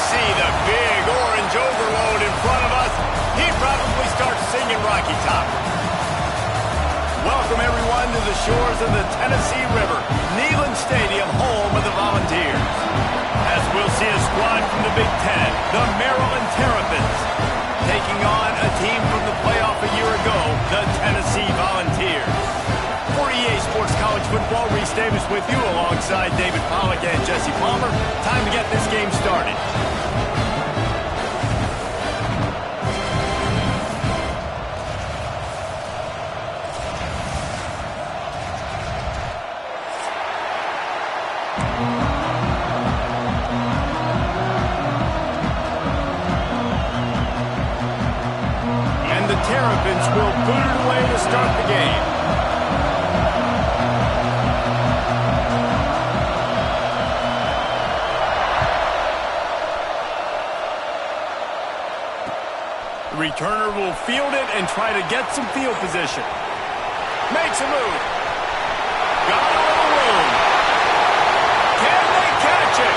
see the big orange overload in front of us, he'd probably start singing Rocky Top. Welcome, everyone, to the shores of the Tennessee River, Neyland Stadium, home of the Volunteers. As we'll see a squad from the Big Ten, the Maryland Terrapins, taking on a team from the playoff a year ago, the Tennessee Volunteers. For EA Sports College Football, Reese Davis with you alongside David Pollack and Jesse Palmer. Time to get this game started. And the Terrapins will put it away to start the game. Returner will field it and try to get some field position. Makes a move. Got a little room. Can they catch it?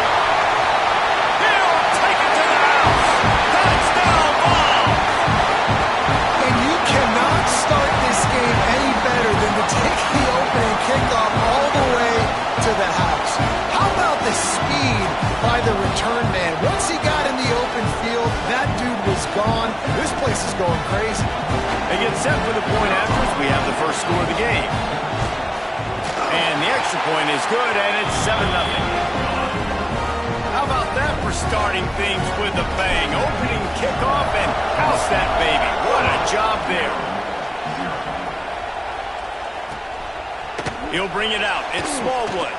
He'll take it to the house. Touchdown ball. And you cannot start this game any better than to take the opening kickoff all the way to the house. How about the speed by the return man? Once he got in the open field, that dude was gone. This place is going crazy. They get set for the point after as we have the first score of the game. And the extra point is good, and it's 7-0. How about that for starting things with a bang? Opening kickoff and house that baby. What a job there. He'll bring it out. It's Smallwood.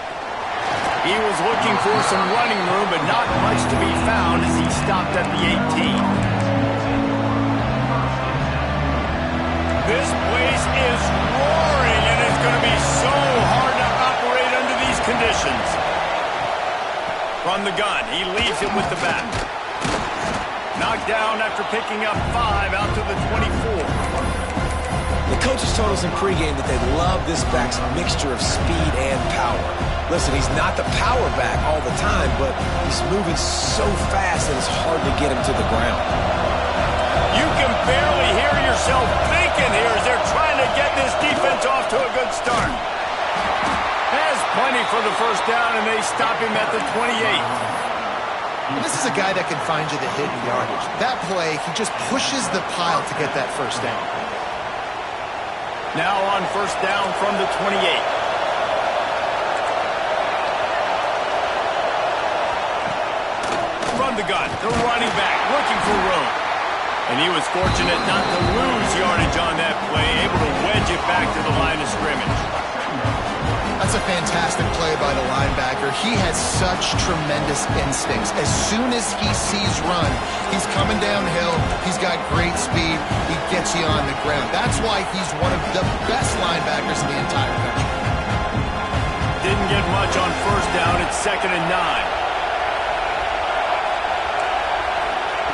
He was looking for some running room, but not much to be found as he stopped at the 18. This place is roaring, and it's going to be so hard to operate under these conditions. From the gun, he leaves it with the back. Knocked down after picking up 5 out to the 24. The coaches told us in pregame that they love this back's mixture of speed and power. Listen, he's not the power back all the time, but he's moving so fast that it's hard to get him to the ground. You can barely hear yourself thinking here as they're trying to get this defense off to a good start. Has plenty for the first down, and they stop him at the 28. This is a guy that can find you the hidden yardage. That play, he just pushes the pile to get that first down. Now on first down from the 28. From the gun, the running back looking for room. And he was fortunate not to lose yardage on that play, able to wedge it back to the line of scrimmage. That's a fantastic play by the linebacker. He has such tremendous instincts. As soon as he sees run, he's coming downhill. He's got great speed. He gets you on the ground. That's why he's one of the best linebackers in the entire country. Didn't get much on first down. It's 2nd and 9.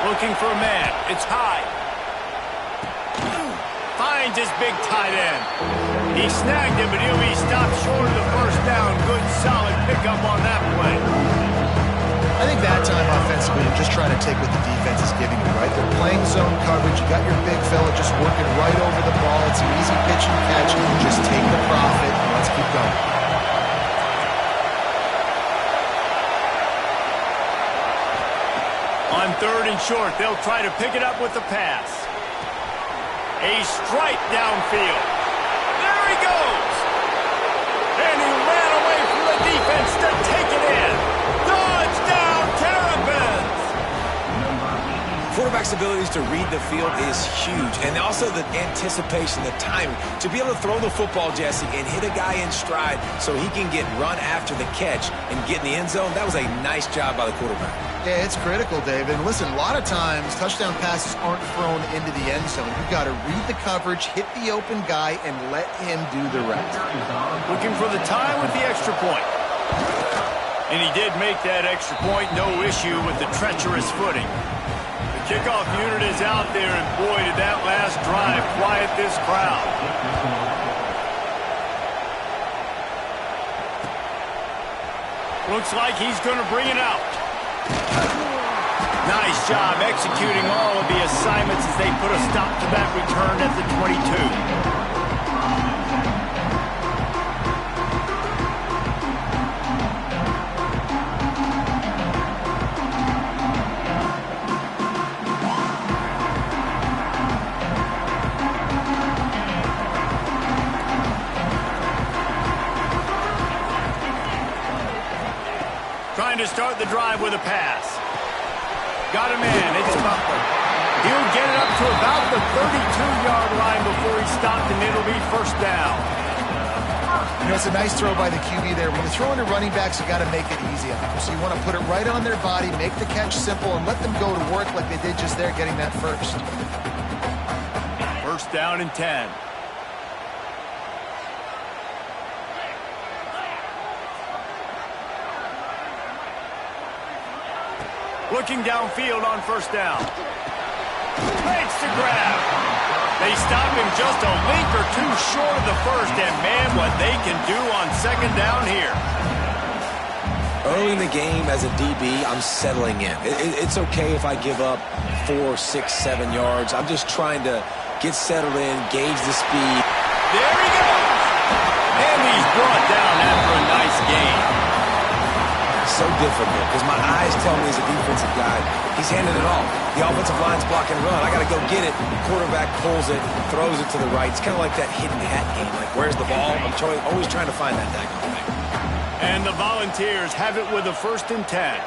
Looking for a man. It's high. Finds his big tight end. He snagged him, but he'll be stopped short of the first down. Good, solid pickup on that play. I think that time offensively, you're just trying to take what the defense is giving you, right? They're playing zone coverage. You got your big fella just working right over the ball. It's an easy pitch and catch. Just take the profit and let's keep going. On 3rd and short, they'll try to pick it up with the pass. A strike downfield. There he goes. And he ran away from the defense to take it in. Touchdown, Terrapins! Quarterback's abilities to read the field is huge. And also the anticipation, the timing. To be able to throw the football, Jesse, and hit a guy in stride so he can get run after the catch and get in the end zone, that was a nice job by the quarterback. Yeah, it's critical, David. And listen, a lot of times touchdown passes aren't thrown into the end zone. You've got to read the coverage, hit the open guy, and let him do the rest. Looking for the tie with the extra point. And he did make that extra point. No issue with the treacherous footing. The kickoff unit is out there, and boy, did that last drive quiet this crowd. Looks like he's going to bring it out. Nice job executing all of the assignments as they put a stop to that return at the 22. Trying to start the drive with a pass. Got a man. It's Butler. He'll get it up to about the 32-yard line before he's stopped, and it'll be first down. You know, it's a nice throw by the QB there. When you're throwing to running backs, you got to make it easy on them. So you want to put it right on their body, make the catch simple, and let them go to work like they did just there, getting that first. First down and 10. Looking downfield on first down. Makes the grab. They stop him just a link or two short of the first, and man, what they can do on second down here. Early in the game as a DB, I'm settling in. It's okay if I give up 4, 6, 7 yards. I'm just trying to get settled in, gauge the speed. There he goes. And he's brought down after a nice gain. So difficult because my eyes tell me as a defensive guy, he's handing it off. The offensive line's blocking run. I got to go get it. The quarterback pulls it, throws it to the right. It's kind of like that hidden hat game. Like, where's the ball? I'm always trying to find that daggone thing. And the Volunteers have it with a 1st and 10.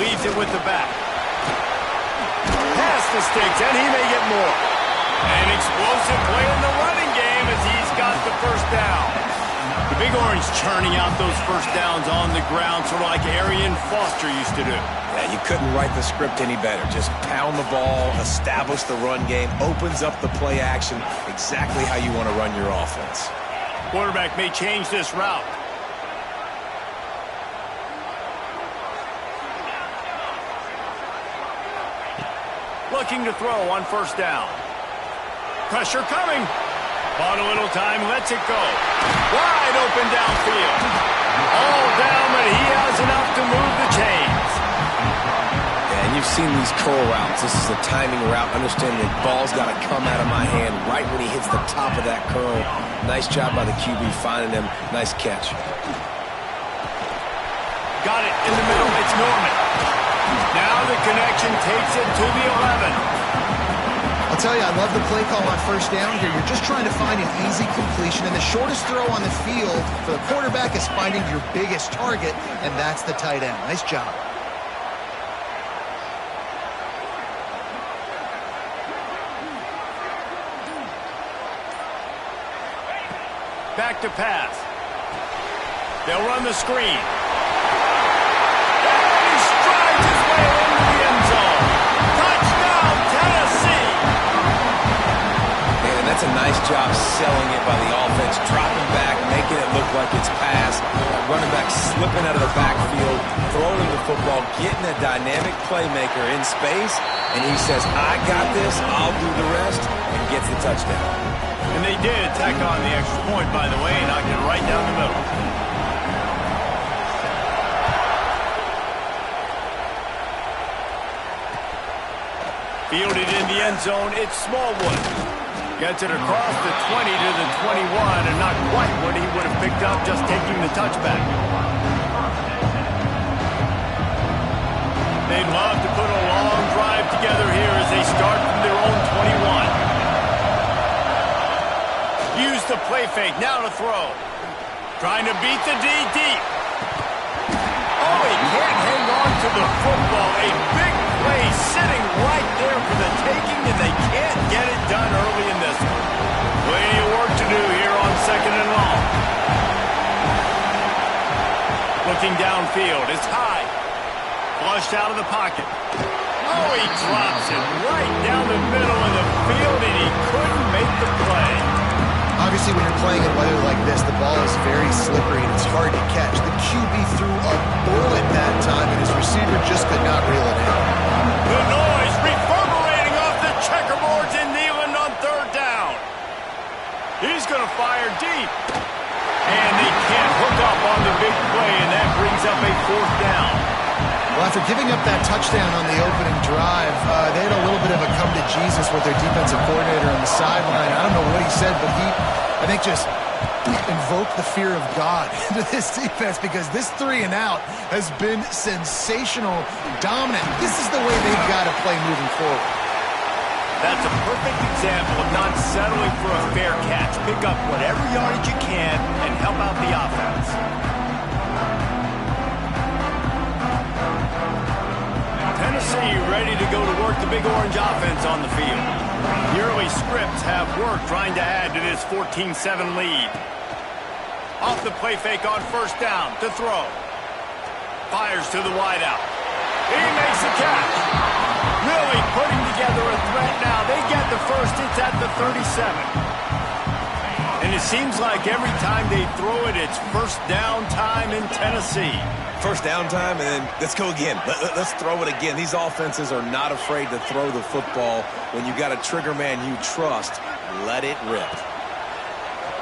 Leaves it with the back. Pass the sticks, and he may get more. An explosive play in the running game as he's got the first down. The Big Orange churning out those first downs on the ground, sort of like Arian Foster used to do. Yeah, you couldn't write the script any better. Just pound the ball, establish the run game, opens up the play action, exactly how you want to run your offense. Quarterback may change this route. Looking to throw on first down. Pressure coming. Bought a little time, lets it go. Wide open downfield. All down, but he has enough to move the chains. Yeah, and you've seen these curl routes. This is a timing route. Understand the ball's got to come out of my hand right when he hits the top of that curl. Nice job by the QB finding him. Nice catch. Got it in the middle. It's Norman. Now the connection takes it to the 11. I'll tell you, I love the play call on first down here. You're just trying to find an easy completion, and the shortest throw on the field for the quarterback is finding your biggest target, and that's the tight end. Nice job. Back to pass. They'll run the screen. That's a nice job selling it by the offense, dropping back, making it look like it's passed. Running back slipping out of the backfield, throwing the football, getting a dynamic playmaker in space, and he says, I got this, I'll do the rest, and gets the touchdown. And they did tack on the extra point, by the way, and knocked it right down the middle. Fielded in the end zone, it's Smallwood. Gets it across the 20 to the 21, and not quite what he would have picked up just taking the touchback. They'd love to put a long drive together here as they start from their own 21. Use the play fake, now to throw. Trying to beat the D deep. Oh, he can't hang on to the football. A big play sitting right there for the taking, and they can't get it done early in this one. Plenty of work to do here on 2nd and long. Looking downfield, it's high. Flushed out of the pocket. Oh, he drops it right down the middle of the field, and he couldn't make the play. Obviously, when you're playing in weather like this, the ball is very slippery and it's hard to catch. The QB threw a bullet that time, and his receiver just could not reel it in. The noise reverberating off the checkerboards in Neyland on 3rd down. He's going to fire deep. And they can't hook up on the big play, and that brings up a 4th down. Well, after giving up that touchdown on the opening drive, they had a little bit of a come to Jesus with their defensive coordinator on the sideline. I don't know what he said, but he, I think, just invoked the fear of God into this defense, because this 3-and-out has been sensational, dominant. This is the way they've got to play moving forward. That's a perfect example of not settling for a fair catch. Pick up whatever yardage you can and help out the offense. Tennessee ready to go to work the Big Orange offense on the field. The early scripts have worked trying to add to this 14-7 lead. Off the play fake on 1st down to throw. Fires to the wideout. He makes the catch. Really putting together a threat now. They get the first. It's at the 37. And it seems like every time they throw it, it's 1st down time in Tennessee. 1st down time, and then let's go again. Let's throw it again. These offenses are not afraid to throw the football. When you got a trigger man you trust, let it rip.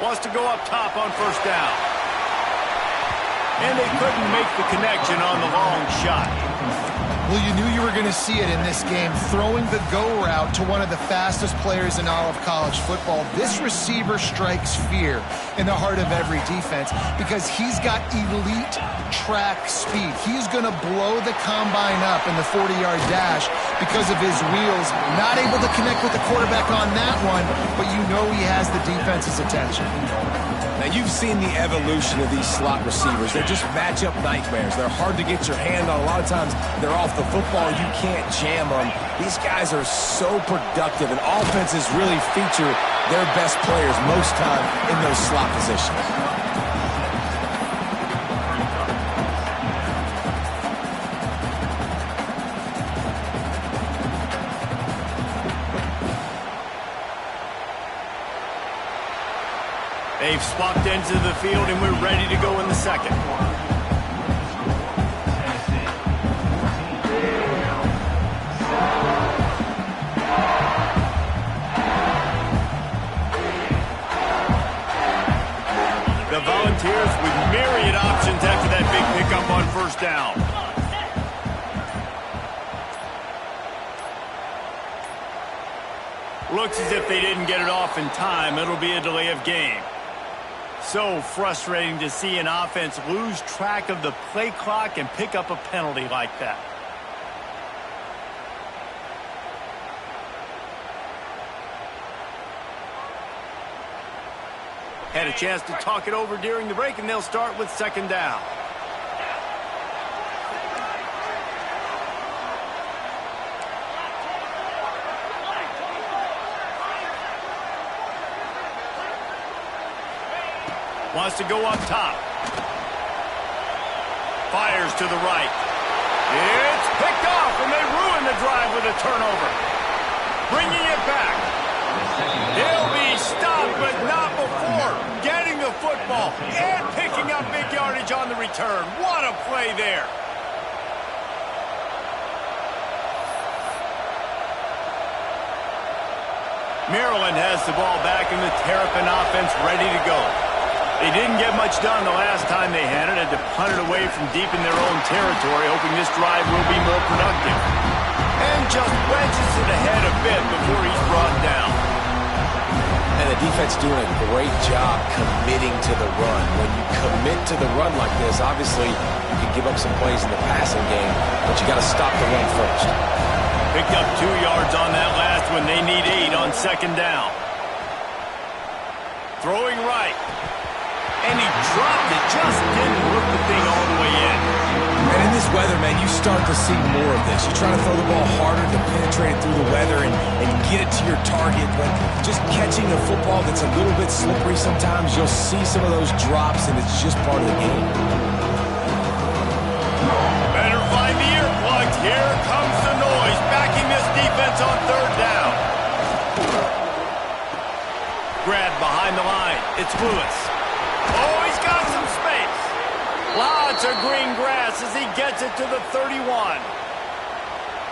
Wants to go up top on 1st down. And they couldn't make the connection on the long shot. Well, you knew you were going to see it in this game, throwing the go route to one of the fastest players in all of college football. This receiver strikes fear in the heart of every defense because he's got elite track speed. He's going to blow the combine up in the 40-yard dash because of his wheels. Not able to connect with the quarterback on that one, but you know he has the defense's attention. Now, you've seen the evolution of these slot receivers. They're just matchup nightmares. They're hard to get your hand on. A lot of times, they're off the football. You can't jam them. These guys are so productive, and offenses really feature their best players most time in those slot positions. They've swapped ends of the field, and we're ready to go in the 2nd. The Volunteers with myriad options after that big pickup on 1st down. Looks as if they didn't get it off in time. It'll be a delay of game. So frustrating to see an offense lose track of the play clock and pick up a penalty like that. Had a chance to talk it over during the break, and they'll start with 2nd down. Wants to go up top. Fires to the right. It's picked off, and they ruin the drive with a turnover. Bringing it back. They'll be stopped, but not before getting the football and picking up big yardage on the return. What a play there. Maryland has the ball back, and the Terrapin offense ready to go. They didn't get much done the last time they had it. Had to punt it away from deep in their own territory, hoping this drive will be more productive. And just wedges it ahead a bit before he's brought down. And the defense doing a great job committing to the run. When you commit to the run like this, obviously you can give up some plays in the passing game, but you got to stop the run first. Picked up 2 yards on that last one. They need 8 on 2nd down. Throwing right. And he dropped it, just didn't hook the thing all the way in. And in this weather, man, you start to see more of this. You try to throw the ball harder to penetrate it through the weather and get it to your target, but just catching a football that's a little bit slippery sometimes, you'll see some of those drops, and it's just part of the game. Better find the earplugs. Here comes the noise, backing this defense on 3rd down. Grab behind the line. It's Lewis. Oh, he's got some space. Lots of green grass as he gets it to the 31.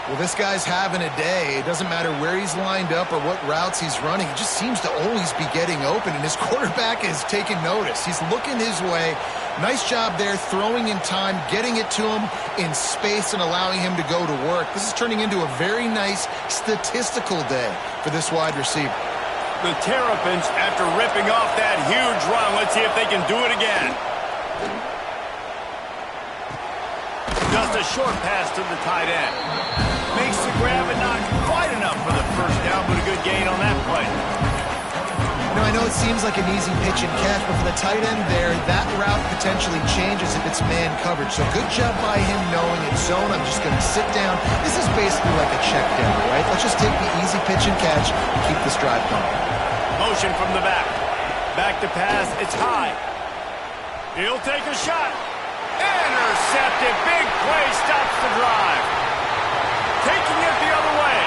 Well, this guy's having a day. It doesn't matter where he's lined up or what routes he's running. He just seems to always be getting open, and his quarterback is taking notice. He's looking his way. Nice job there, throwing in time, getting it to him in space and allowing him to go to work. This is turning into a very nice statistical day for this wide receiver. The Terrapins, after ripping off that huge run, let's see if they can do it again. Just a short pass to the tight end. Makes the grab and not quite enough for the first down, but a good gain on that play. Now, I know it seems like an easy pitch and catch, but for the tight end there, that route potentially changes if it's man coverage. So good job by him knowing it's zone. I'm just going to sit down. This is basically like a check down, right? Let's just take the easy pitch and catch and keep this drive going. Motion from the back. Back to pass. It's high. He'll take a shot. Intercepted. Big play stops the drive. Taking it the other way.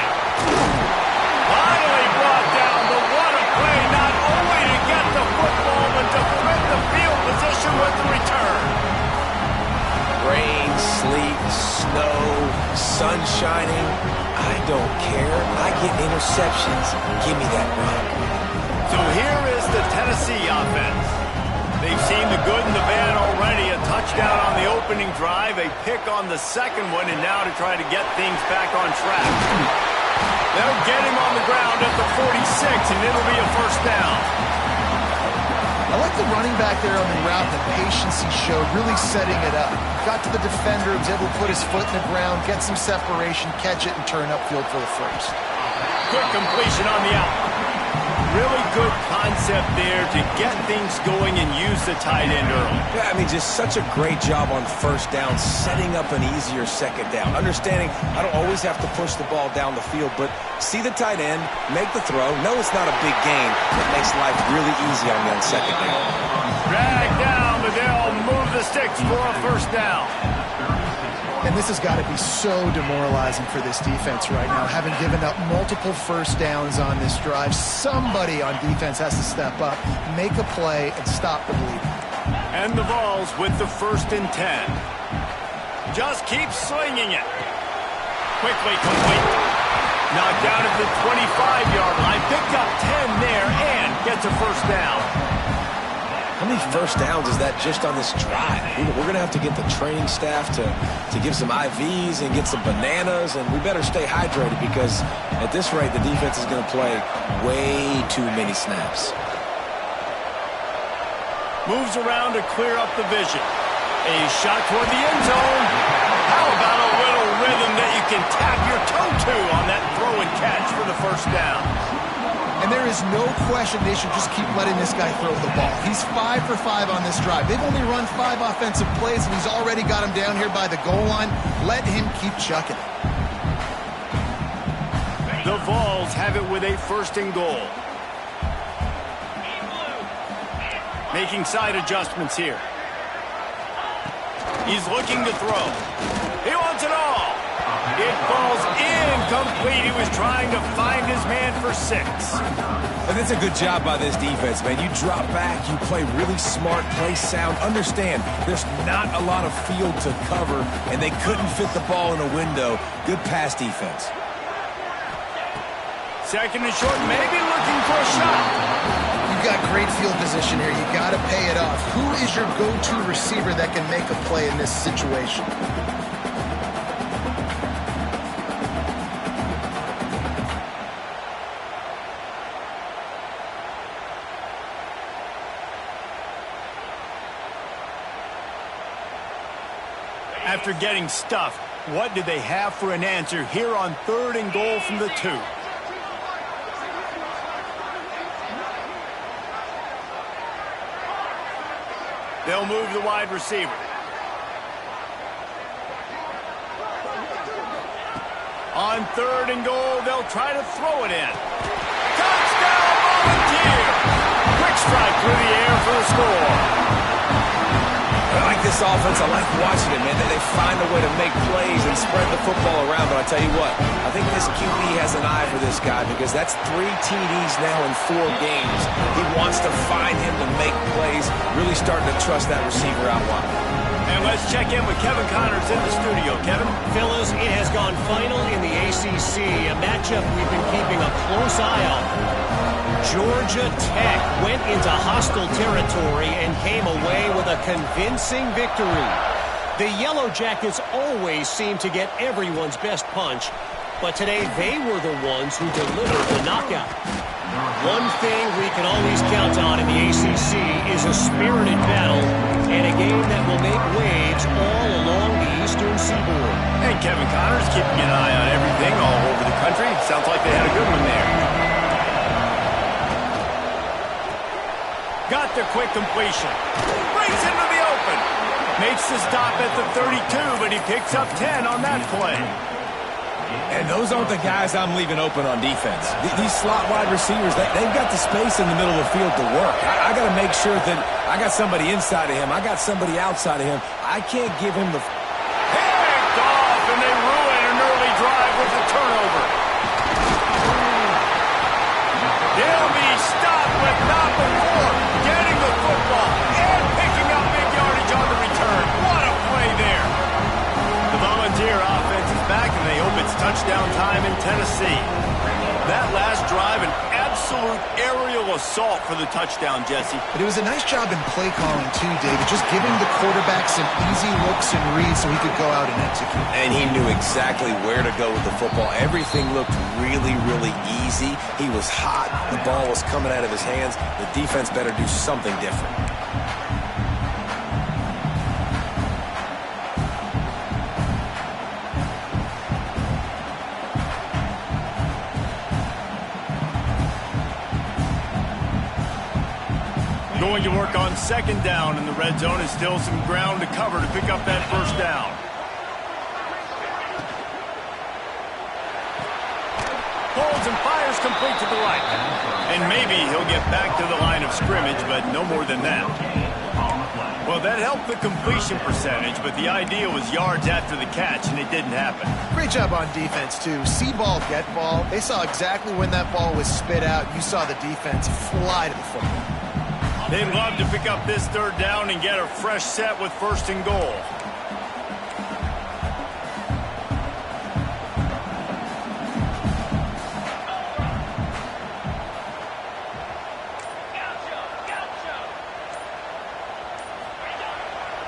Finally brought down, but what a play, not only to get the football, but to flip the field position with the return. Rain, sleet, snow, sun shining. I don't care. I get interceptions. Give me that rock. So here is the Tennessee offense. They've seen the good and the bad already. A touchdown on the opening drive, a pick on the second one, and now to try to get things back on track. They'll get him on the ground at the 46, and it'll be a first down. I like the running back there on the route, the patience he showed, really setting it up. Got to the defender, was able to put his foot in the ground, get some separation, catch it, and turn upfield for the first. Quick completion on the out. Really good concept there to get things going and use the tight end early. Yeah, I mean, just such a great job on first down, setting up an easier second down. Understanding I don't always have to push the ball down the field, but see the tight end, make the throw. No, it's not a big gain. It makes life really easy on you on second down. Drag down, but they'll move the sticks for a first down. And this has got to be so demoralizing for this defense right now, having given up multiple first downs on this drive. Somebody on defense has to step up, make a play, and stop the bleeding. And the Vols with the 1st and 10. Just keep slinging it. Quickly complete. Knocked down at the 25-yard line. Picked up 10 there and gets a first down. How many first downs is that just on this drive? We're going to have to get the training staff to give some IVs and get some bananas, and we better stay hydrated because at this rate, the defense is going to play way too many snaps. Moves around to clear up the vision. A shot toward the end zone. How about a little rhythm that you can tap your toe to on that throw and catch for the first down? And there is no question they should just keep letting this guy throw the ball. He's 5 for 5 on this drive. They've only run 5 offensive plays, and he's already got him down here by the goal line. Let him keep chucking it. The Vols have it with a 1st and goal. Making side adjustments here. He's looking to throw. He wants it all. It falls incomplete. He was trying to find his man for 6. And it's a good job by this defense, man. You drop back, you play really smart, play sound. Understand, there's not a lot of field to cover, and they couldn't fit the ball in a window. Good pass defense. 2nd and short, maybe looking for a shot. You've got great field position here. You got to pay it off. Who is your go-to receiver that can make a play in this situation? After getting stuffed, what do they have for an answer here on 3rd and goal from the 2? They'll move the wide receiver. On 3rd and goal, they'll try to throw it in. Touchdown, Volunteer! Quick strike through the air for the score. I like this offense. I like watching it, man. They find a way to make plays and spread the football around. But I tell you what, I think this QB has an eye for this guy because that's 3 TDs now in 4 games. He wants to find him to make plays, really starting to trust that receiver out wide. And let's check in with Kevin Connors in the studio. Kevin? Fellas, it has gone final in the ACC, a matchup we've been keeping a close eye on. Georgia Tech went into hostile territory and came away with a convincing victory. The Yellow Jackets always seem to get everyone's best punch, but today they were the ones who delivered the knockout. One thing we can always count on in the ACC is a spirited battle and a game that will make waves all along the Eastern Seaboard. And Kevin Connors keeping an eye on everything all over the country. Sounds like they had a good one there. Got the quick completion. Brings into the open. Makes the stop at the 32, but he picks up 10 on that play. And those aren't the guys I'm leaving open on defense. These slot wide receivers, they've got the space in the middle of the field to work. I got to make sure that I got somebody inside of him. I got somebody outside of him. I can't give him the... Picked off, and they ruin an early drive with the turnover. They'll be stopped, but not before getting the football and picking up big yardage on the return. What a play there. The Volunteer offense is back, and they hope it's touchdown time in Tennessee. That last drive, an absolute aerial assault for the touchdown, Jesse. But it was a nice job in play calling, too, David. Just giving the quarterback some easy looks and reads so he could go out and execute. And he knew exactly where to go with the football. Everything looked really, really easy. He was hot. The ball was coming out of his hands. The defense better do something different. Going to work on second down in the red zone, and still some ground to cover to pick up that first down. Holds and fires complete to the right. And maybe he'll get back to the line of scrimmage, but no more than that. Well, that helped the completion percentage, but the idea was yards after the catch, and it didn't happen. Great job on defense, too. See ball, get ball. They saw exactly when that ball was spit out. You saw the defense fly to the football. They'd love to pick up this third down and get a fresh set with first and goal.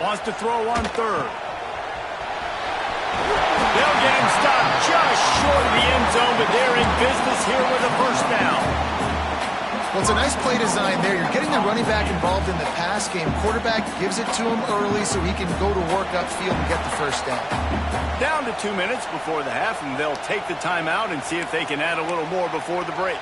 Wants to throw on third. They'll get him stopped just short of the end zone, but they're in business here with a first down. Well, it's a nice play design there. You're getting the running back involved in the pass game. Quarterback gives it to him early so he can go to work upfield and get the first down. Down to 2 minutes before the half, and they'll take the timeout and see if they can add a little more before the break.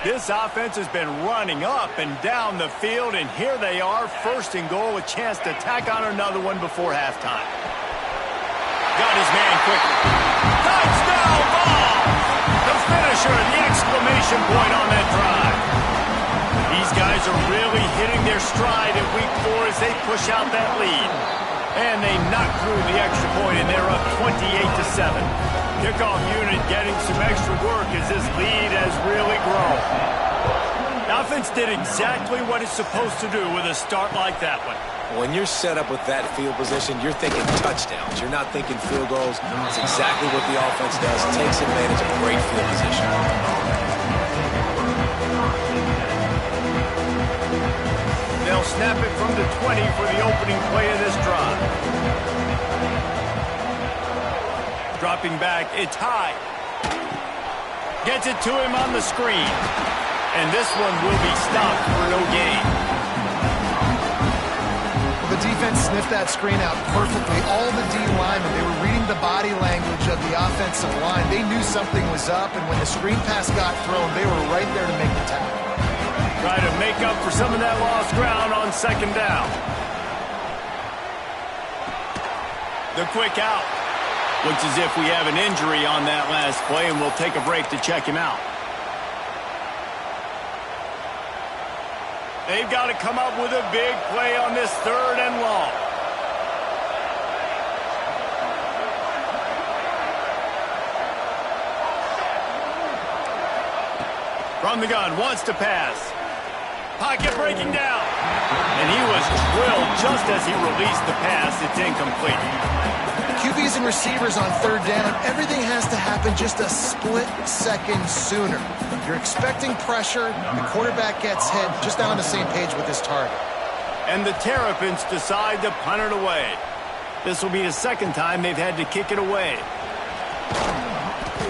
This offense has been running up and down the field, and here they are, first and goal, a chance to tack on another one before halftime. Got his man quickly. Touchdown ball! The finisher, the exclamation point on that drive. These guys are really hitting their stride in week 4 as they push out that lead. And they knock through the extra point, and they're up 28-7. Kickoff unit getting some extra work as this lead has really grown. The offense did exactly what it's supposed to do with a start like that one. When you're set up with that field position, you're thinking touchdowns. You're not thinking field goals. That's exactly what the offense does. Takes advantage of great field position. They'll snap it from the 20 for the opening play of this drive. Dropping back, it's high. Gets it to him on the screen. And this one will be stopped for no gain. Well, the defense sniffed that screen out perfectly. All the D linemen, they were reading the body language of the offensive line. They knew something was up, and when the screen pass got thrown, they were right there to make the tackle. Try to make up for some of that lost ground on second down. The quick out. Looks as if we have an injury on that last play, and we'll take a break to check him out. They've got to come up with a big play on this third and long. From the gun, wants to pass. Pocket breaking down. And he was drilled just as he released the pass. It's incomplete. QBs and receivers on third down, everything has to happen just a split second sooner. You're expecting pressure, the quarterback gets hit, just not on the same page with his target. And the Terrapins decide to punt it away. This will be the second time they've had to kick it away.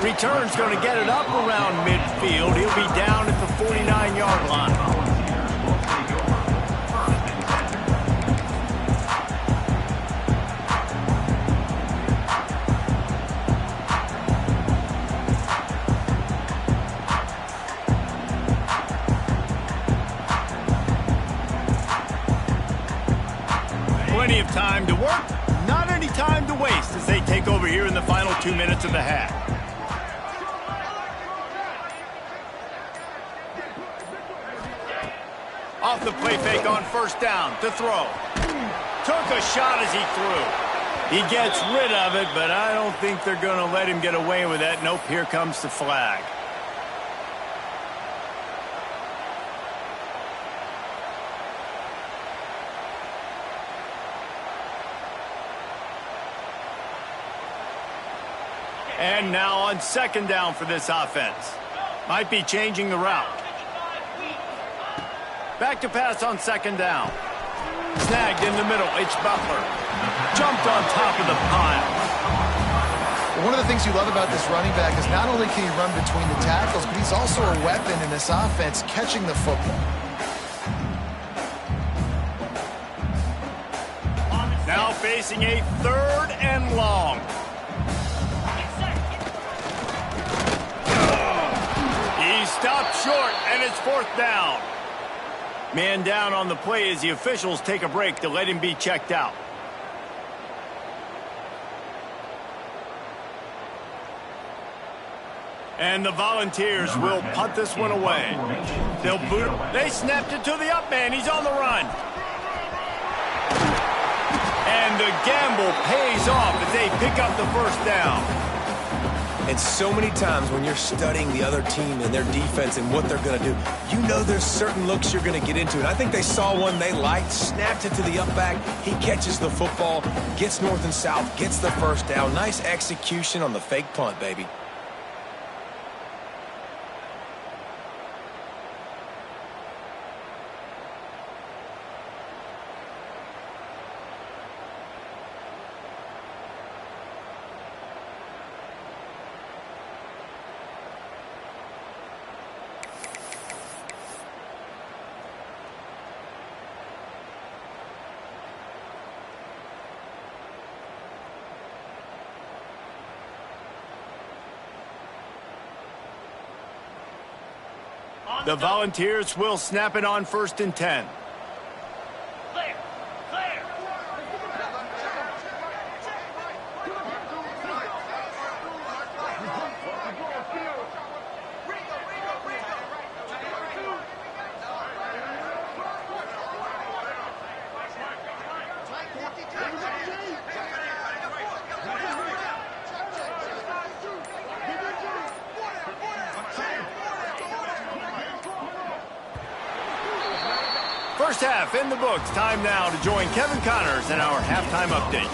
Return's going to get it up around midfield. He'll be down at the 49-yard line. Plenty of time to work, not any time to waste as they take over here in the final 2 minutes of the half. Off the play fake on first down to throw. Took a shot as he threw. He gets rid of it, but I don't think they're going to let him get away with that. Nope, here comes the flag. And now on second down for this offense. Might be changing the route. Back to pass on second down. Snagged in the middle. It's Butler. Jumped on top of the pile. One of the things you love about this running back is not only can he run between the tackles, but he's also a weapon in this offense catching the football. Now facing a third and long. He stopped short, and it's fourth down. Man down on the play as the officials take a break to let him be checked out. And the Volunteers will punt this one away. They'll boot him. They snapped it to the up man. He's on the run. And the gamble pays off as they pick up the first down. And so many times when you're studying the other team and their defense and what they're going to do, you know there's certain looks you're going to get into. And I think they saw one they liked, snapped it to the up back. He catches the football, gets north and south, gets the first down. Nice execution on the fake punt, baby. The Volunteers will snap it on first and 10. Clear. Clear. First half in the books. Time now to join Kevin Connors in our halftime update.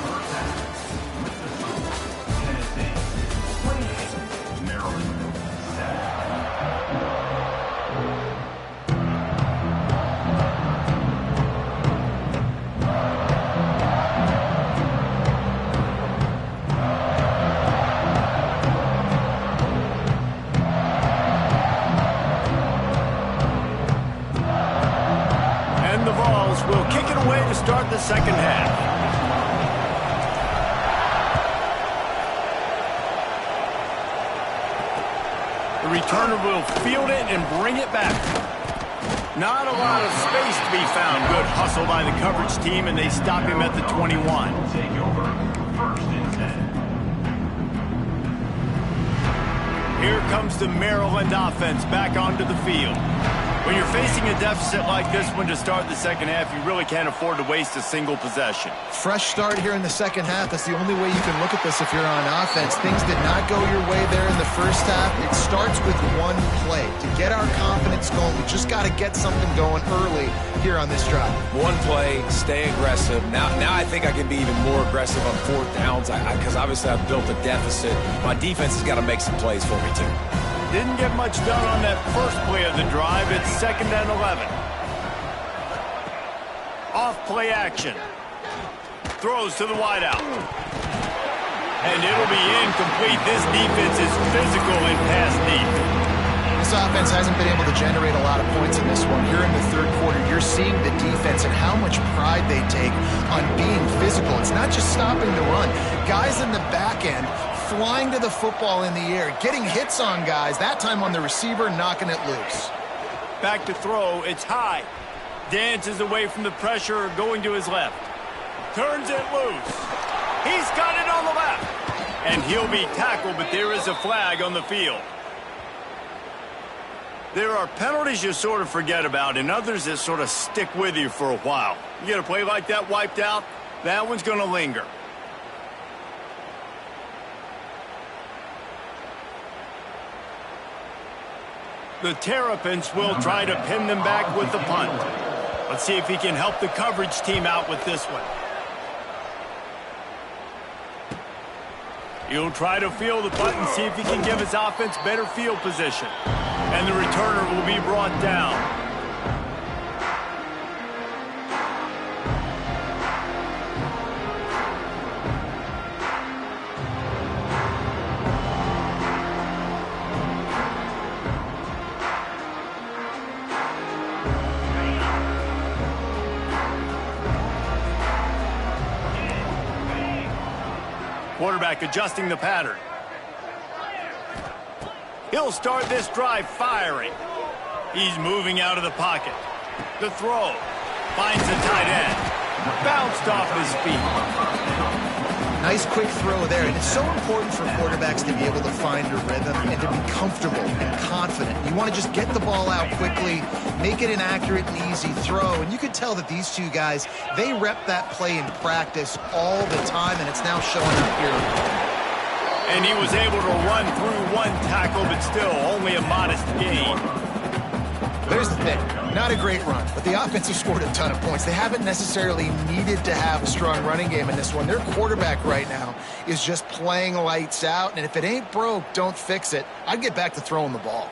Will kick it away to start the second half. The returner will field it and bring it back. Not a lot of space to be found. Good hustle by the coverage team, and they stop him at the 21. Here comes the Maryland offense back onto the field. When you're facing a deficit like this one to start the second half, you really can't afford to waste a single possession. Fresh start here in the second half. That's the only way you can look at this if you're on offense. Things did not go your way there in the first half. It starts with one play. To get our confidence going, we just got to get something going early here on this drive. One play, stay aggressive. Now I think I can be even more aggressive on fourth downs because obviously I've built a deficit. My defense has got to make some plays for me too. Didn't get much done on that first play of the drive. It's 2nd and 11. Off play action. Throws to the wideout. And it'll be incomplete. This defense is physical and pass deep. This offense hasn't been able to generate a lot of points in this one. Here in the third quarter, you're seeing the defense and how much pride they take on being physical. It's not just stopping the run. Guys in the back end flying to the football in the air, getting hits on guys, that time on the receiver, knocking it loose. Back to throw, it's high. Dances away from the pressure, going to his left. Turns it loose. He's got it on the left. And he'll be tackled, but there is a flag on the field. There are penalties you sort of forget about and others that sort of stick with you for a while. You get a play like that wiped out, that one's going to linger. The Terrapins will try to pin them back with the punt. Let's see if he can help the coverage team out with this one. He'll try to field the punt and see if he can give his offense better field position. And the returner will be brought down. Quarterback adjusting the pattern. He'll start this drive firing. He's moving out of the pocket. The throw. Finds the tight end. Bounced off his feet. Nice quick throw there, and it's so important for quarterbacks to be able to find a rhythm and to be comfortable and confident. You want to just get the ball out quickly, make it an accurate and easy throw, and you could tell that these two guys, they rep that play in practice all the time, and it's now showing up here. And he was able to run through one tackle, but still only a modest gain. There's the thing. Not a great run, but the offense has scored a ton of points. They haven't necessarily needed to have a strong running game in this one. Their quarterback right now is just playing lights out, and if it ain't broke, don't fix it. I'd get back to throwing the ball.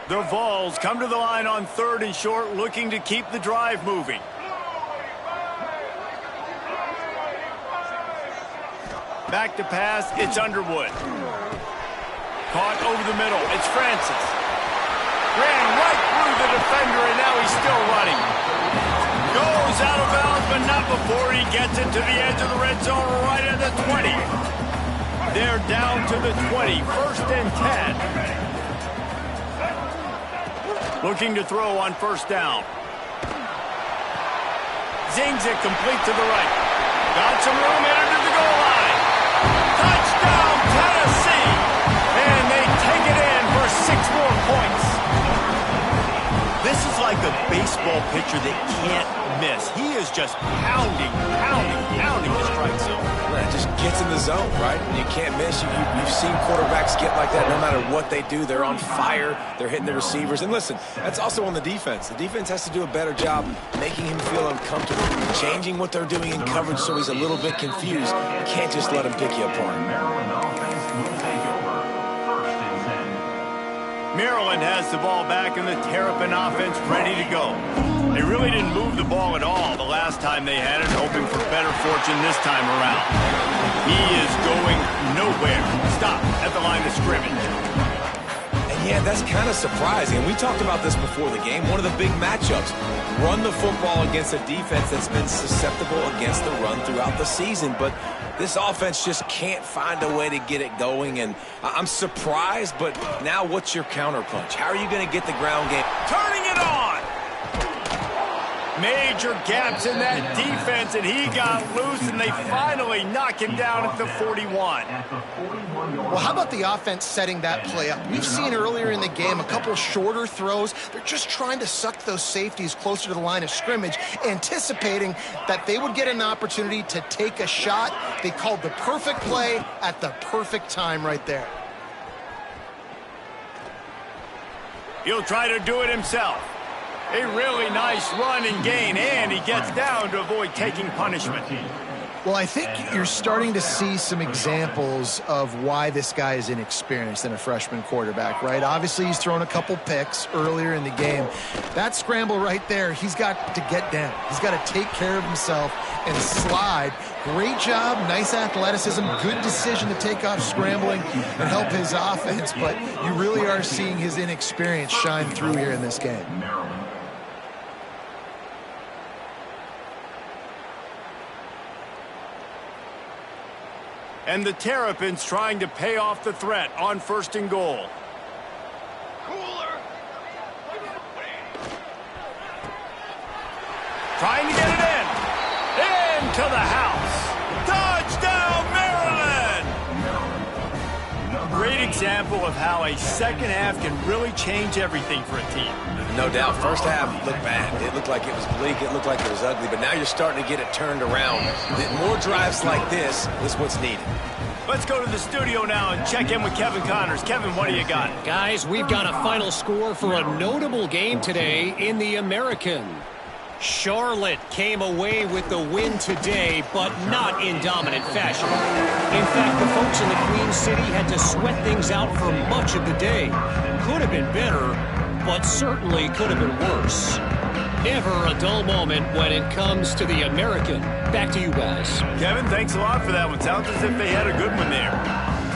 The Vols come to the line on 3rd and short, looking to keep the drive moving. Back to pass, it's Underwood. Caught over the middle, it's Francis. Ran right through the defender, and now he's still running. Goes out of bounds, but not before he gets it to the edge of the red zone right at the 20. They're down to the 20, 1st and 10. Looking to throw on 1st down. Zings it complete to the right. Got some room headed to the goal line. Touchdown, Tennessee! And they take it in for 6 more points. This is like a baseball pitcher that can't miss. He is just pounding the strike zone. It just gets in the zone, right? And you can't miss. You've seen quarterbacks get like that no matter what they do. They're on fire. They're hitting the receivers. And listen, that's also on the defense. The defense has to do a better job making him feel uncomfortable, changing what they're doing in coverage so he's a little bit confused. You can't just let him pick you apart. Maryland has the ball back and the Terrapin offense ready to go. They really didn't move the ball at all the last time they had it, hoping for better fortune this time around. He is going nowhere. Stop at the line of scrimmage. And yeah, that's kind of surprising. We talked about this before the game. One of the big matchups. Run the football against a defense that's been susceptible against the run throughout the season. But this offense just can't find a way to get it going. And I'm surprised, but now what's your counterpunch? How are you going to get the ground game? Turning it on! Major gaps in that defense, and he got loose, and they finally knock him down at the 41. Well, how about the offense setting that play up? We've seen earlier in the game a couple shorter throws. They're just trying to suck those safeties closer to the line of scrimmage, anticipating that they would get an opportunity to take a shot. They called the perfect play at the perfect time right there. He'll try to do it himself. A really nice run and gain, and he gets down to avoid taking punishment. Well, I think you're starting to see some examples of why this guy is inexperienced in a freshman quarterback, right? Obviously, he's thrown a couple picks earlier in the game. That scramble right there, he's got to get down. He's got to take care of himself and slide. Great job, nice athleticism, good decision to take off scrambling and help his offense, but you really are seeing his inexperience shine through here in this game. And the Terrapins trying to pay off the threat on 1st and goal. Trying to get it in. Into the house. Touchdown, Maryland! Great example of how a second half can really change everything for a team. No doubt, first half looked bad. It looked like it was bleak. It looked like it was ugly. But now you're starting to get it turned around. More drives like this is what's needed. Let's go to the studio now and check in with Kevin Connors. Kevin, what do you got? Guys, we've got a final score for a notable game today in the American. Charlotte came away with the win today, but not in dominant fashion. In fact, the folks in the Queen City had to sweat things out for much of the day. Could have been better, but certainly could have been worse. Never a dull moment when it comes to the American. Back to you guys. Kevin, thanks a lot for that one. Sounds as if they had a good one there.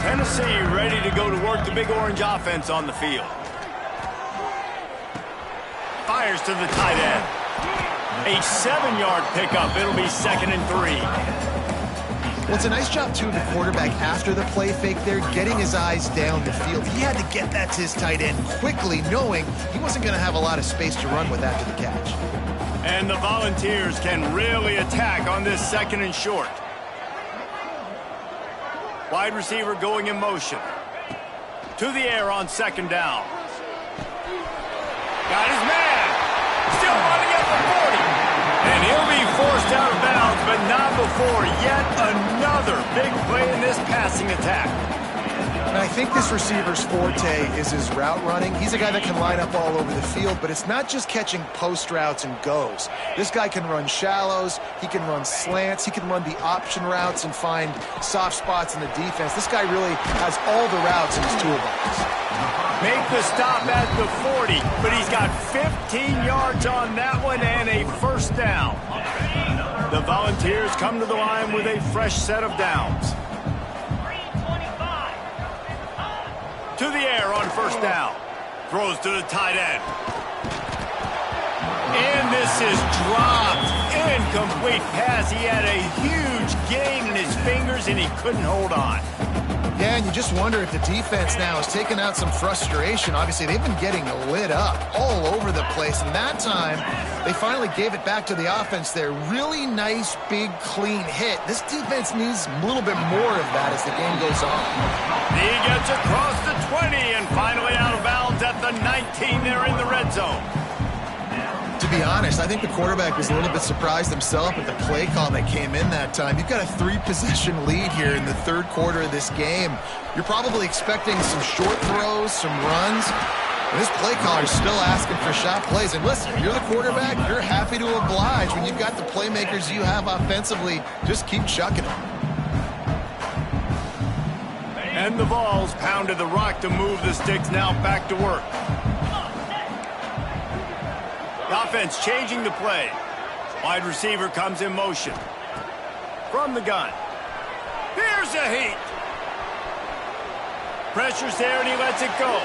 Tennessee ready to go to work the Big Orange offense on the field. Fires to the tight end. A 7-yard pickup. It'll be 2nd and 3. Well, it's a nice job, too, of the quarterback after the play fake there, getting his eyes down the field. He had to get that to his tight end quickly, knowing he wasn't going to have a lot of space to run with after the catch. And the Volunteers can really attack on this 2nd and short. Wide receiver going in motion. To the air on 2nd down. Got his man. Still running at the 40. And he'll be forced out of bounds, but not before yet another big play in this passing attack. And I think this receiver's forte is his route running. He's a guy that can line up all over the field, but it's not just catching post routes and goes. This guy can run shallows, he can run slants, he can run the option routes and find soft spots in the defense. This guy really has all the routes in his toolbox. Make the stop at the 40, but he's got 15 yards on that one and a 1st down. The Volunteers come to the line with a fresh set of downs. To the air on 1st down. Throws to the tight end. And this is dropped. Incomplete pass. He had a huge gain in his fingers, and he couldn't hold on. Yeah, and you just wonder if the defense now has taken out some frustration. Obviously, they've been getting lit up all over the place, and that time they finally gave it back to the offense there. Really nice, big, clean hit. This defense needs a little bit more of that as the game goes on. He gets across the 20 and finally out of bounds at the 19 there in the red zone. To be honest, I think the quarterback was a little bit surprised himself at the play call that came in that time. You've got a 3-possession lead here in the 3rd quarter of this game. You're probably expecting some short throws, some runs. And this play caller is still asking for shot plays. And listen, you're the quarterback, you're happy to oblige. When you've got the playmakers you have offensively, just keep chucking them. And the Vols pounded the rock to move the sticks now back to work. The offense changing the play. Wide receiver comes in motion. From the gun. Here's a heat. Pressure's there and he lets it go.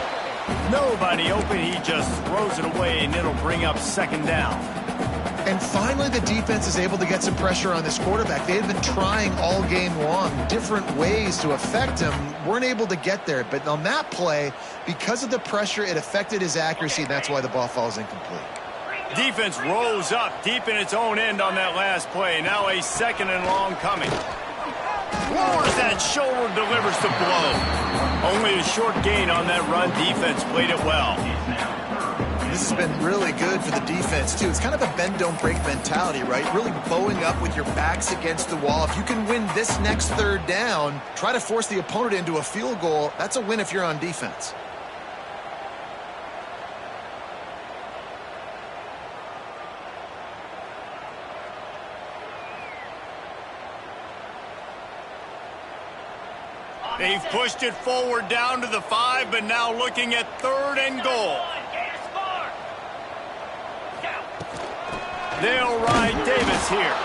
Nobody open. He just throws it away and it'll bring up 2nd down. And finally, the defense is able to get some pressure on this quarterback. They had been trying all game long different ways to affect him. Weren't able to get there. But on that play, because of the pressure, it affected his accuracy, and that's why the ball falls incomplete. Defense rose up deep in its own end on that last play. Now a 2nd and long coming. Lowers that shoulder, delivers the blow. Only a short gain on that run. Defense played it well. This has been really good for the defense, too. It's kind of a bend-don't-break mentality, right? Really bowing up with your backs against the wall. If you can win this next 3rd down, try to force the opponent into a field goal, that's a win if you're on defense. They've pushed it forward down to the 5, but now looking at 3rd and goal. They'll ride Davis here.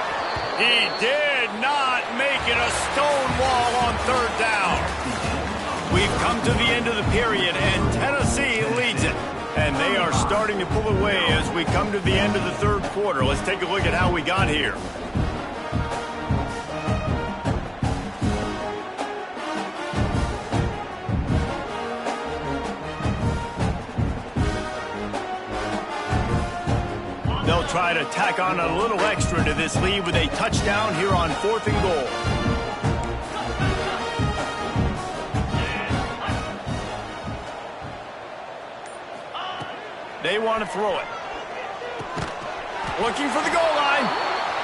He did not make it a stone wall on 3rd down. We've come to the end of the period, and Tennessee leads it. And they are starting to pull away as we come to the end of the 3rd quarter. Let's take a look at how we got here. They'll try to tack on a little extra to this lead with a touchdown here on 4th and goal. They want to throw it. Looking for the goal line.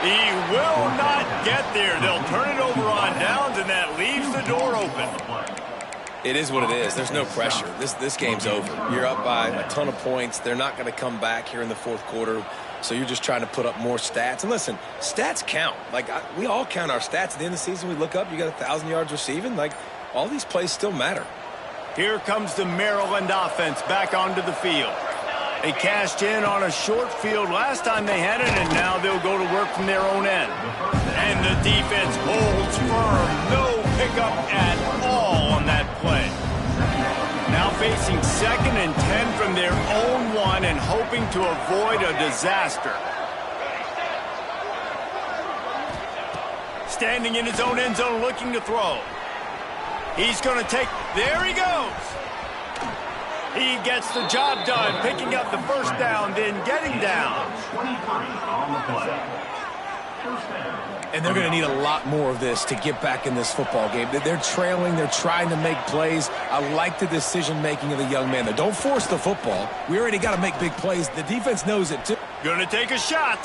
He will not get there. They'll turn it over on downs, and that leaves the door open. It is what it is. There's no pressure. This game's over. You're up by a ton of points. They're not going to come back here in the 4th quarter. So you're just trying to put up more stats. And listen, stats count. Like, we all count our stats. At the end of the season, we look up, you got 1,000 yards receiving. Like, all these plays still matter. Here comes the Maryland offense back onto the field. They cashed in on a short field last time they had it, and now they'll go to work from their own end. And the defense holds firm. No pickup at all on that play. Now facing 2nd and 10 from their own 1 and hoping to avoid a disaster. Standing in his own end zone looking to throw. He's going to take... There he goes. He gets the job done, picking up the 1st down, then getting down. And they're going to need a lot more of this to get back in this football game. They're trailing. They're trying to make plays. I like the decision-making of the young man. Don't force the football. We already got to make big plays. The defense knows it, too. Going to take a shot.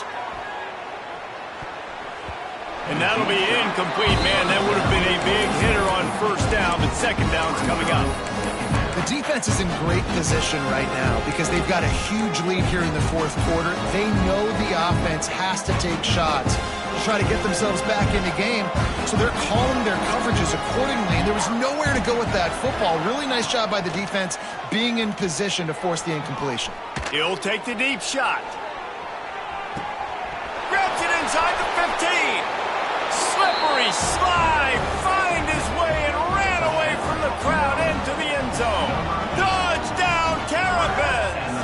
And that'll be incomplete. Man, that would have been a big hitter on 1st down, but 2nd down's coming up. The defense is in great position right now because they've got a huge lead here in the 4th quarter. They know the offense has to take shots to try to get themselves back in the game. So they're calling their coverages accordingly, and there was nowhere to go with that football. Really nice job by the defense being in position to force the incompletion. He'll take the deep shot. Grabs it inside the 15. Slippery slide. Find his way and ran away from the crowd into the end zone. Touchdown, Terrapins.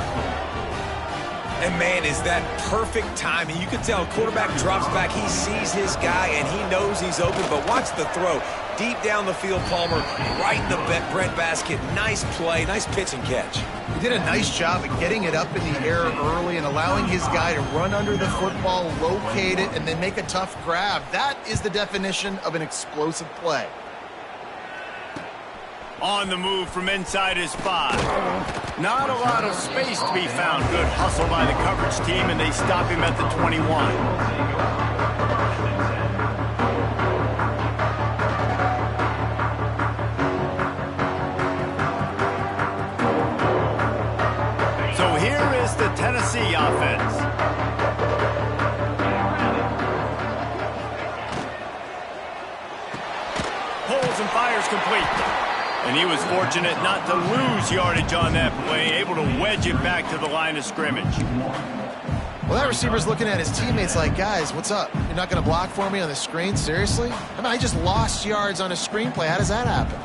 And, man, is that perfect timing. You can tell quarterback drops back. He sees his guy, and he knows he's open. But watch the throw. Deep down the field, Palmer, right in the breadbasket. Nice play, nice pitch and catch. He did a nice job of getting it up in the air early and allowing his guy to run under the football, locate it, and then make a tough grab. That is the definition of an explosive play. On the move from inside his 5. Not a lot of space to be found. Good hustle by the coverage team, and they stop him at the 21. So here is the Tennessee offense. Pulls and fires complete. And he was fortunate not to lose yardage on that play, able to wedge it back to the line of scrimmage. Well, that receiver's looking at his teammates like, guys, what's up? You're not going to block for me on the screen? Seriously? I mean, I just lost yards on a screenplay. How does that happen?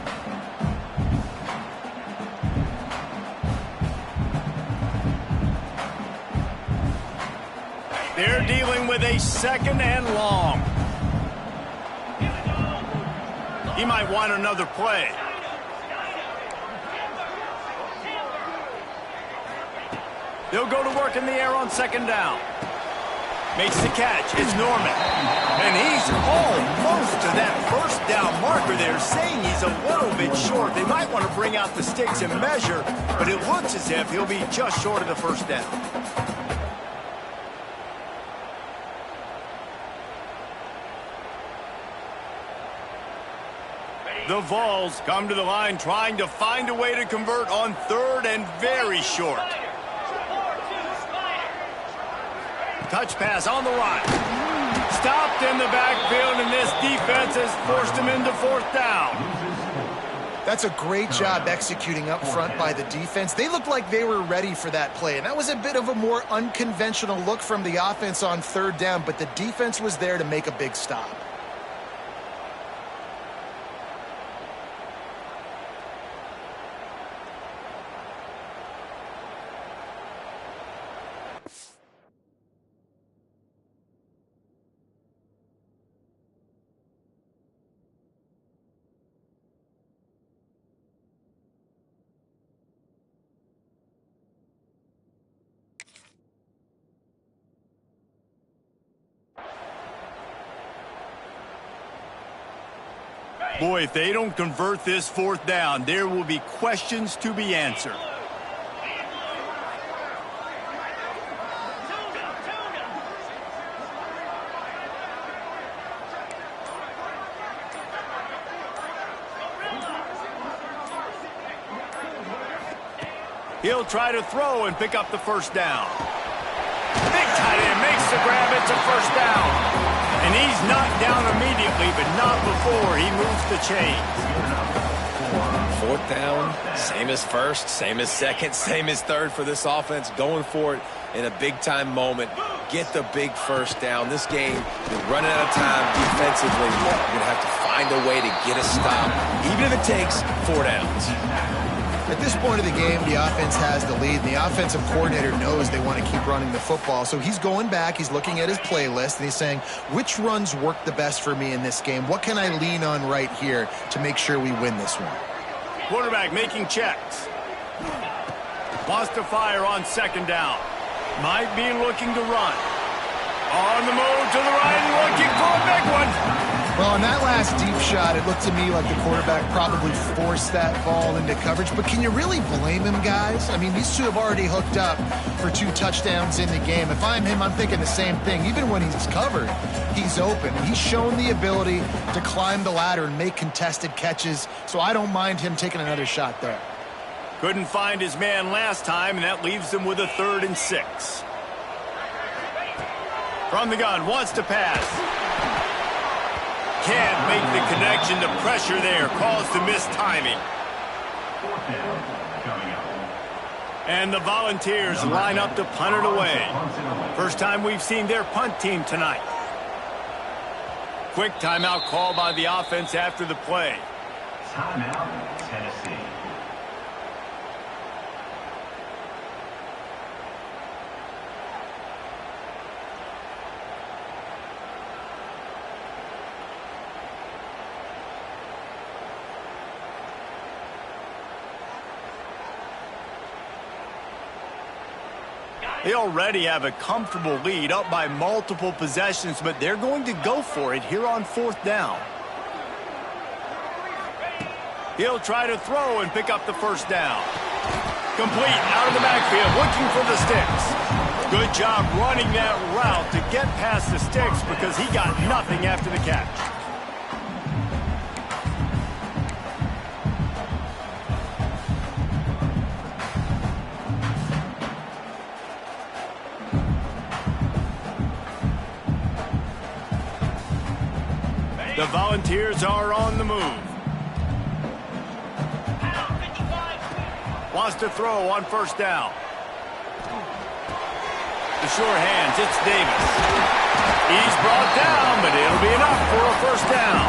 They're dealing with a 2nd and long. He might want another play. They'll go to work in the air on second down. Makes the catch. It's Norman. And he's almost to that first down marker there, saying he's a little bit short. They might want to bring out the sticks and measure, but it looks as if he'll be just short of the first down. The Vols come to the line trying to find a way to convert on third and very short. Touch pass on the right. Stopped in the backfield, and this defense has forced him into fourth down. That's a great job executing up front by the defense. They looked like they were ready for that play, and that was a bit of a more unconventional look from the offense on third down, but the defense was there to make a big stop. Boy, if they don't convert this fourth down, there will be questions to be answered. He'll try to throw and pick up the first down. Big tight end makes the grab. It's a first down. And he's knocked down immediately, but not before he moves the chains. Fourth down, same as first, same as second, same as third for this offense. Going for it in a big-time moment. Get the big first down. This game is running out of time defensively. You're going to have to find a way to get a stop, even if it takes 4 downs. At this point of the game, the offense has the lead, and the offensive coordinator knows they want to keep running the football. So he's going back, he's looking at his playlist, and he's saying, which runs work the best for me in this game? What can I lean on right here to make sure we win this one? Quarterback making checks. Wants to fire on second down. Might be looking to run. On the move to the right, looking for a big one. Well, on that last deep shot, it looked to me like the quarterback probably forced that ball into coverage. But can you really blame him, guys? I mean, these two have already hooked up for 2 touchdowns in the game. If I'm him, I'm thinking the same thing. Even when he's covered, he's open. He's shown the ability to climb the ladder and make contested catches, so I don't mind him taking another shot there. Couldn't find his man last time, and that leaves him with a 3rd and 6. From the gun, wants to pass. Can't make the connection. The pressure there caused the missed timing. And the Volunteers line up to punt it away. First time we've seen their punt team tonight. Quick timeout call by the offense after the play. Timeout, Tennessee. They already have a comfortable lead, up by multiple possessions, but they're going to go for it here on 4th down. He'll try to throw and pick up the first down. Complete out of the backfield, looking for the sticks. Good job running that route to get past the sticks because he got nothing after the catch. The Volunteers are on the move. Wants to throw on first down. The sure hands, it's Davis. He's brought down, but it'll be enough for a first down.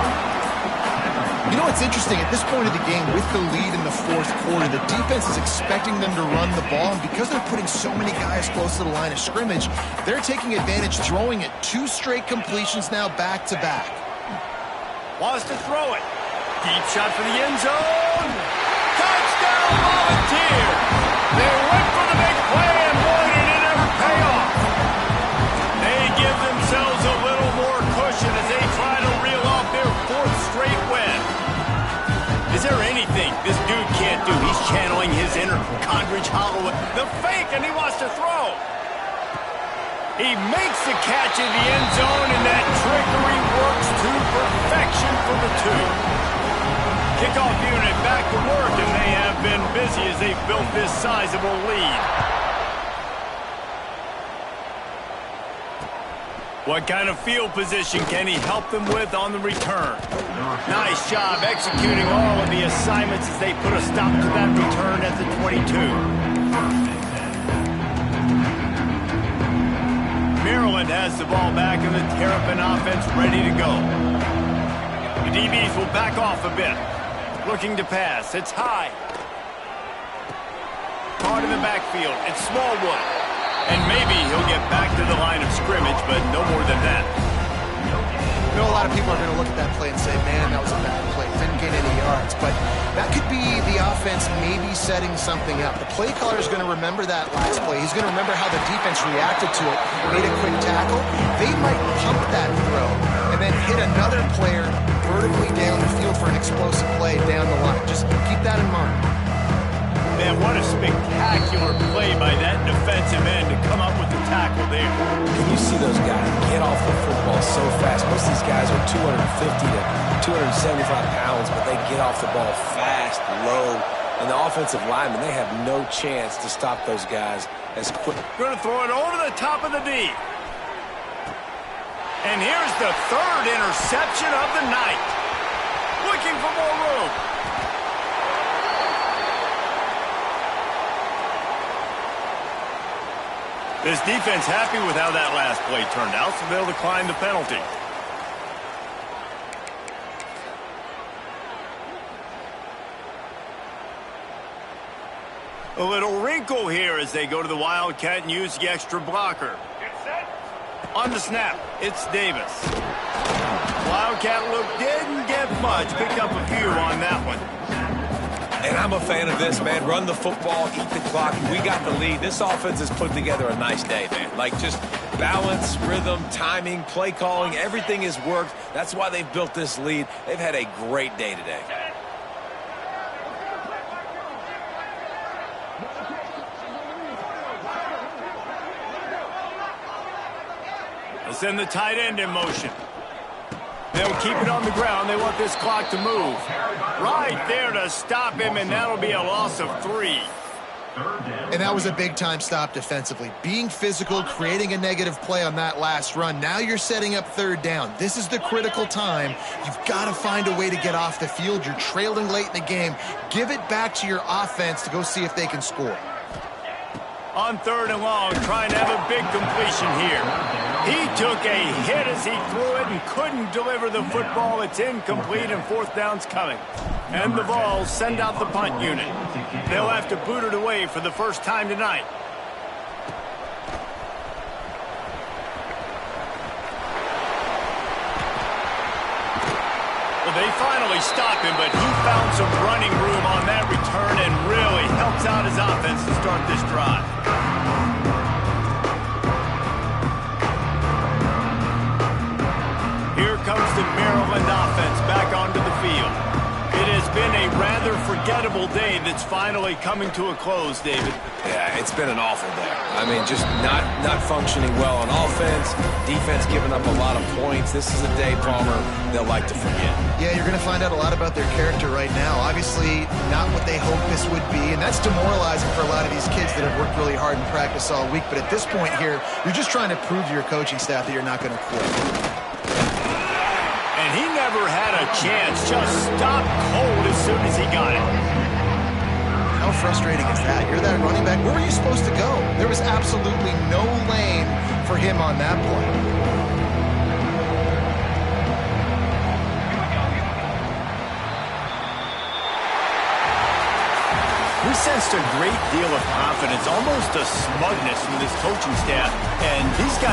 You know what's interesting? At this point of the game, with the lead in the 4th quarter, the defense is expecting them to run the ball, and because they're putting so many guys close to the line of scrimmage, they're taking advantage, throwing it 2 straight completions now back-to-back. Wants to throw it. Deep shot for the end zone. Touchdown, Volunteer. They went for the big play, and boy, Holloway. The fake, and he wants to throw. He makes the catch in the end zone, and that trickery works to perfection for the 2. Kickoff unit back to work, and they have been busy as they've built this sizable lead. What kind of field position can he help them with on the return? Nice job executing all of the assignments as they put a stop to that return at the 22. Maryland has the ball back, and the Terrapin offense ready to go. The DBs will back off a bit. Looking to pass. It's high. Caught in the backfield. It's Smallwood. And maybe he'll get back to the line of scrimmage, but no more than that. I know a lot of people are going to look at that play and say, man, that was a bad play. Didn't gain any yards. But that could be the offense maybe setting something up. The play caller is going to remember that last play. He's going to remember how the defense reacted to it, made a quick tackle. They might pump that throw and then hit another player vertically down the field for an explosive play down the line. Just keep that in mind. Man, what a spectacular play by that defensive end to come up with the tackle there. Can you see those guys get off the football so fast? Most of these guys are 250 to 275 pounds, but they get off the ball fast, low. And the offensive linemen, they have no chance to stop those guys as quick. Going to throw it over the top of the D. And here's the 3rd interception of the night. Looking for more room. This defense happy with how that last play turned out, so they'll decline the penalty. A little wrinkle here as they go to the Wildcat and use the extra blocker. On the snap, it's Davis. Wildcat look didn't get much, picked up a few on that one. And I'm a fan of this, man. Run the football, eat the clock. We got the lead. This offense has put together a nice day, man. Like just balance, rhythm, timing, play calling, everything has worked. That's why they've built this lead. They've had a great day today. They'll send the tight end in motion. They'll keep it on the ground. They want this clock to move. Right there to stop him, and that'll be a loss of 3. And that was a big-time stop defensively. Being physical, creating a negative play on that last run. Now you're setting up 3rd down. This is the critical time. You've got to find a way to get off the field. You're trailing late in the game. Give it back to your offense to go see if they can score. On 3rd and long, trying to have a big completion here. He took a hit as he threw it and couldn't deliver the football. It's incomplete, and 4th down's coming. And the Vols send out the punt unit. They'll have to boot it away for the first time tonight. Well, they finally stop him, but he found some running room on that return and really helps out his offense to start this drive. Here comes the Maryland offense back onto the field. It has been a rather forgettable day that's finally coming to a close, David. Yeah, it's been an awful day. I mean, just not functioning well on offense, defense giving up a lot of points. This is a day, Palmer, they'll like to forget. Yeah, you're going to find out a lot about their character right now. Obviously, not what they hoped this would be, and that's demoralizing for a lot of these kids that have worked really hard in practice all week. But at this point here, you're just trying to prove to your coaching staff that you're not going to quit. And he never had a chance, just stopped cold as soon as he got it. How frustrating is that? You're that running back. Where were you supposed to go? There was absolutely no lane for him on that play. We sensed a great deal of confidence, almost a smugness from this coaching staff, and these guys